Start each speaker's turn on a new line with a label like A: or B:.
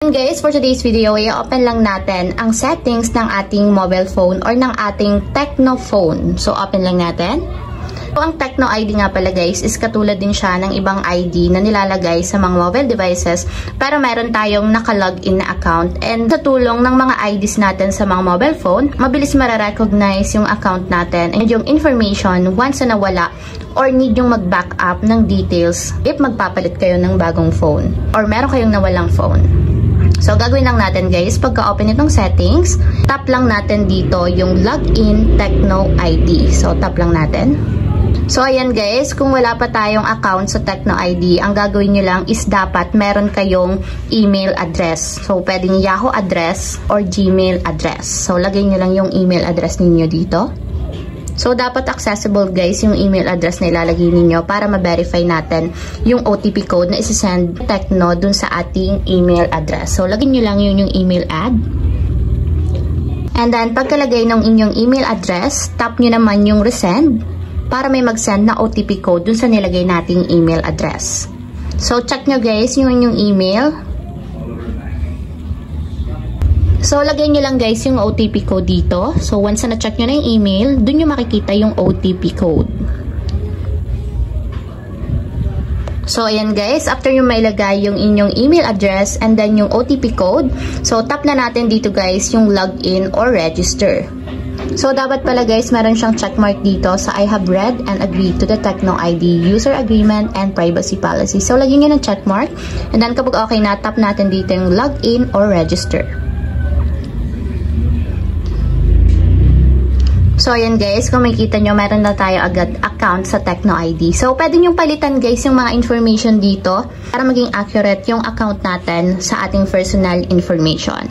A: ayan guys, for today's video, i-open lang natin ang settings ng ating mobile phone or ng ating Tecno phone. So, open lang natin. So, ang Tecno ID nga pala guys is katulad din siya ng ibang ID na nilalagay sa mga mobile devices, pero meron tayong naka-login na account, and sa tulong ng mga IDs natin sa mga mobile phone, mabilis mararecognize yung account natin and yung information once na nawala or need yung mag-backup ng details if magpapalit kayo ng bagong phone or meron kayong nawalang phone. So, gagawin lang natin guys, pagka-open itong settings, tap lang natin dito yung Login Tecno ID. So, tap lang natin. So, ayan guys, kung wala pa tayong account sa Tecno ID, ang gagawin nyo lang is dapat meron kayong email address. So, pwedeng Yahoo address or Gmail address. So, lagay nyo lang yung email address ninyo dito. So, dapat accessible guys yung email address na ilalagay ninyo para ma-verify natin yung OTP code na isasend Tecno dun sa ating email address. So, lagay nyo lang yung email ad. And then, pagkalagay ng inyong email address, tap nyo naman yung resend para may mag-send na OTP code dun sa nilagay nating email address. So, check nyo guys yung inyong email. So, lagay nyo lang guys yung OTP code dito. So, once na check nyo na yung email, dun nyo makikita yung OTP code. So, ayan guys, after nyo mailagay yung inyong email address and then yung OTP code, so, tap na natin dito guys yung login or register. So, dapat pala guys, meron siyang checkmark dito sa I have read and agreed to the Tecno ID user agreement and privacy policy. So, lagyan nyo ng checkmark. And then, kapag okay na, tap natin dito yung login or register. So, ayan guys, kung makikita nyo, meron na tayo agad account sa Tecno ID. So, pwede nyo palitan guys yung mga information dito para maging accurate yung account natin sa ating personal information.